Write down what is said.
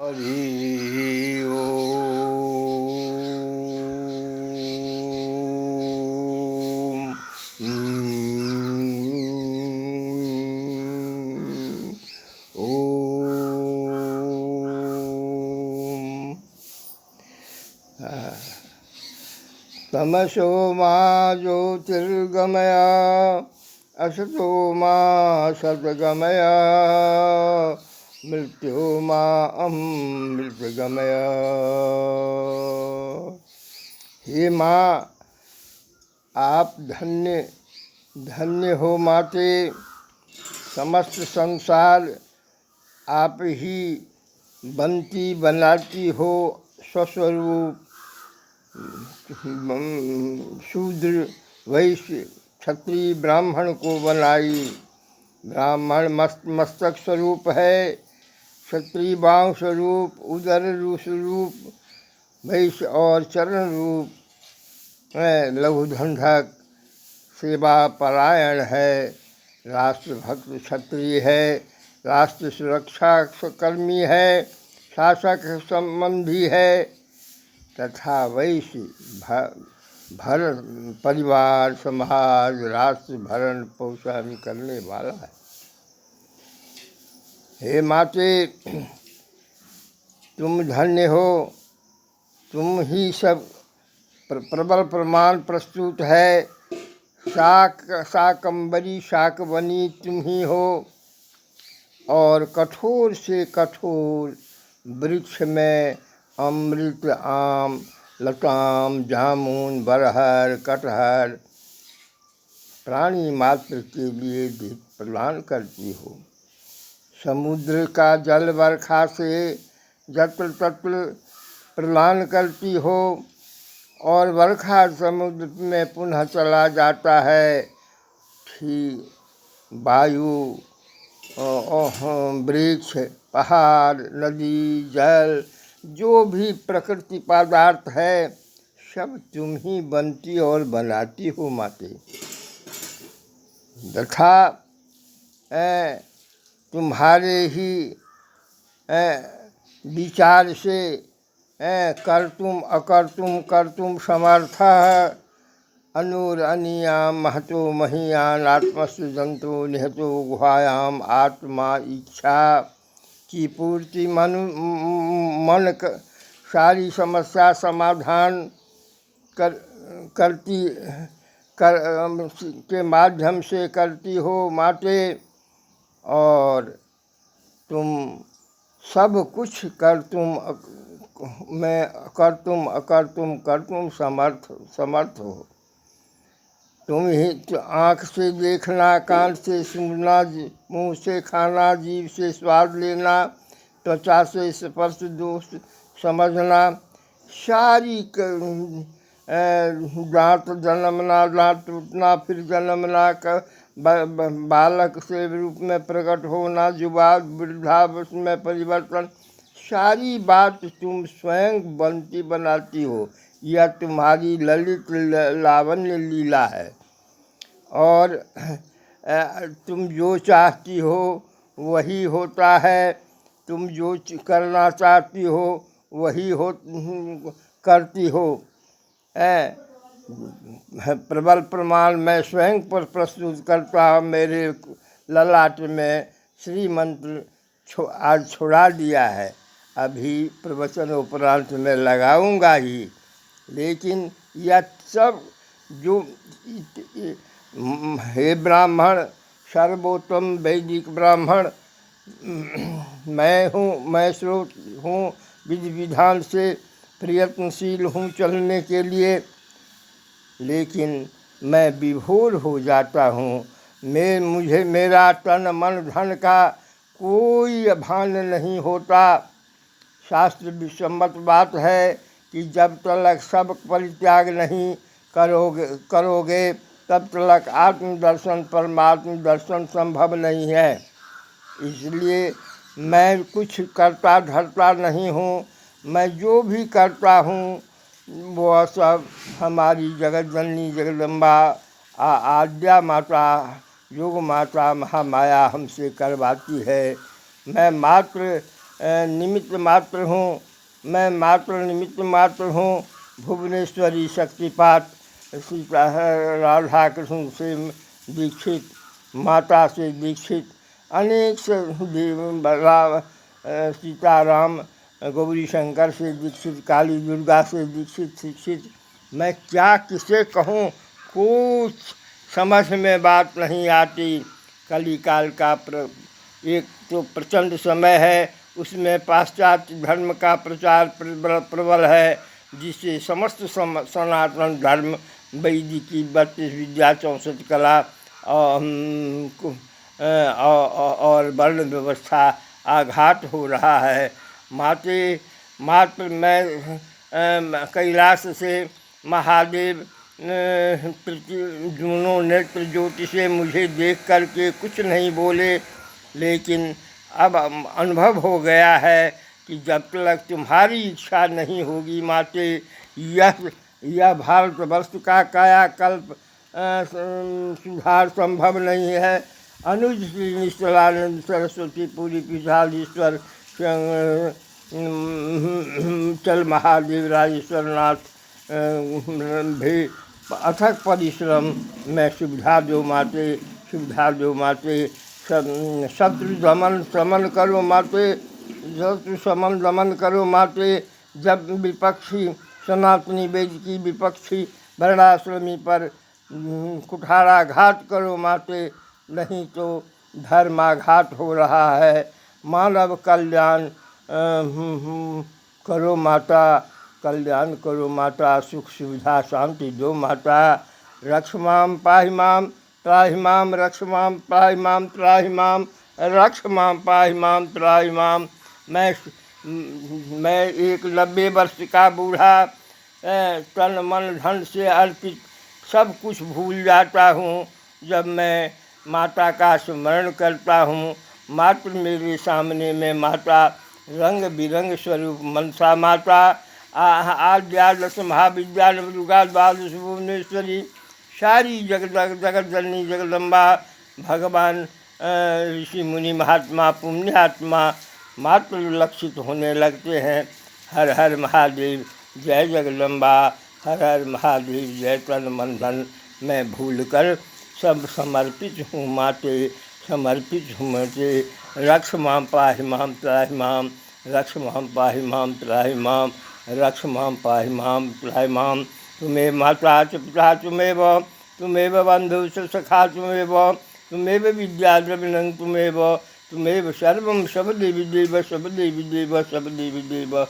हरि ओम। ओम। तमसो मा ज्योतिर्गमय असतो मा सद्गमय मृत्युर्मा अमृतगमय। हे माँ, आप धन्य धन्य हो माते। समस्त संसार आप ही बनती बनाती हो। स्वस्वरूप शूद्र वैश्य क्षत्रिय ब्राह्मण को बनाई। ब्राह्मण मस्तक स्वरूप है, क्षत्रिय बांह स्वरूप, उदर स्वरूप, वैश्य और चरण रूप है। लघुधंधक सेवा परायण है, राष्ट्रभक्त क्षत्रिय है, राष्ट्र सुरक्षा कर्मी है, शासक संबंधी है तथा वैश्य भरण परिवार समाज राष्ट्र भरण पोषण करने वाला है। हे माते, तुम धन्य हो। तुम ही सब प्रबल प्रमाण प्रस्तुत है। शाकंबरी शाकवनी तुम ही हो। और कठोर से कठोर वृक्ष में अमृत आम लताम जामुन बरहर कटहर प्राणी मात्र के लिए भी प्रदान करती हो। समुद्र का जल वर्षा से जत्र तत्र प्रदान करती हो और वर्षा समुद्र में पुनः चला जाता है। ठीक वायु वृक्ष पहाड़ नदी जल जो भी प्रकृति पदार्थ है सब तुम ही बनती और बनाती हो माते। तथा तुम्हारे ही विचार से कर्तुम अकर्तुम कर्तुम समर्थ अनुर अनियाम महतो महीयान आत्मस्व जंतु निहतो गुहायाम आत्मा इच्छा की पूर्ति मन सारी समस्या समाधान करती के माध्यम से करती हो माते। और तुम सब कुछ कर्तुम अकर्तुम समर्थ हो। तुम ही आँख से देखना, कान से सुनना, मुँह से खाना, जीभ से स्वाद लेना, त्वचा से स्पर्श दोष समझना, सारी दांत जन्मना, दांत टूटना, फिर जन्मना, बालक से रूप में प्रकट होना, जुबान वृद्धावस्था में परिवर्तन, सारी बात तुम स्वयं बनती बनाती हो। यह तुम्हारी ललित लावण्य लीला है। और तुम जो चाहती हो वही होता है। तुम जो करना चाहती हो वही करती हो। प्रबल प्रमाण मैं स्वयं पर प्रस्तुत करता हूँ। मेरे ललाट में श्री मंत्र आज छोड़ा दिया है। अभी प्रवचन उपरांत में लगाऊंगा ही, लेकिन यह सब जो हे ब्राह्मण सर्वोत्तम वैदिक ब्राह्मण मैं हूँ। मैं स्रोत हूँ, विधि विधान से प्रयत्नशील हूँ चलने के लिए, लेकिन मैं विभोर हो जाता हूँ। मुझे मेरा तन मन धन का कोई भान नहीं होता। शास्त्र विसम्मत बात है कि जब तक सब परित्याग नहीं करोगे तब तक आत्मदर्शन परमात्म दर्शन संभव नहीं है। इसलिए मैं कुछ करता धरता नहीं हूँ। मैं जो भी करता हूँ वह सब हमारी जगत जननी जगदम्बा आद्या माता योग माता महामाया हमसे करवाती है। मैं मात्र निमित्त मात्र हूँ, मैं मात्र निमित्त मात्र हूँ। भुवनेश्वरी शक्तिपात सीता राधा कृष्ण से दीक्षित, माता से दीक्षित, अनेक से सीताराम गौरी शंकर से दीक्षित, काली दुर्गा से दीक्षित शिक्षित। मैं क्या किसे कहूँ, कुछ समझ में बात नहीं आती। कलिकाल का एक तो प्रचंड समय है, उसमें पाश्चात्य धर्म का प्रचार प्रबल है, जिससे समस्त सनातन धर्म, वैदिकी 32 विद्या 64 कला और वर्ण व्यवस्था आघात हो रहा है। मात्र मैं कैलाश से महादेव जुनों नेत्र ज्योति से मुझे देख कर के कुछ नहीं बोले, लेकिन अब अनुभव हो गया है कि जब तक तुम्हारी इच्छा नहीं होगी माते, यह भारतवर्ष का कायाकल्प सुधार संभव नहीं है। अनुज श्री निश्चलानंद सरस्वती पूरी पीठाधीश्वर चल महादेव राजेश्वर नाथ भी अथक परिश्रम में सुविधा दो माते, सुविधा दो माते। शत्रु समन करो माते, शत्रु समन दमन करो माते। जब विपक्षी सनातनी वेद की विपक्षी वर्णाश्रमी पर कुठाराघात करो माते, नहीं तो धर्माघात हो रहा है। मानव कल्याण करो माता, कल्याण करो माता, सुख सुविधा शांति दो माता। रक्ष माम पाहि माम त्राहि माम, रक्ष माम पाहि माम त्राहि माम, रक्ष माम पाहि माम त्राहि माम। मैं एक 90 वर्ष का बूढ़ा तन मन धन से अर्पित सब कुछ भूल जाता हूँ जब मैं माता का स्मरण करता हूँ। मात्र मेरे सामने में माता रंग बिरंग स्वरूप मनसा माता, आद्यादश महाविद्या दुर्गा द्वादश भुवनेश्वरी, सारी जगत जननी जगदम्बा, भगवान ऋषि मुनि महात्मा पुण्यात्मा मात्र लक्षित होने लगते हैं। हर हर महादेव, जय जगदम्बा, हर हर महादेव, जय तन मन धन। मैं भूल कर सब समर्पित हूँ माते, समर्पित हूँ माते। रक्ष माम पाहि माम त्राहि माम, रक्ष माम पाहि माम त्राहि माम, रक्ष माम पाहि माम त्राहि माम। तुम्हें माता च पिता तुमेव, तुमेव बंधु च सखा तुमेव, तुमेव विद्या द्रविणं तुमेव, तुमेव सर्वं सब देवी देव, सब देवी देव, सब देवी देव।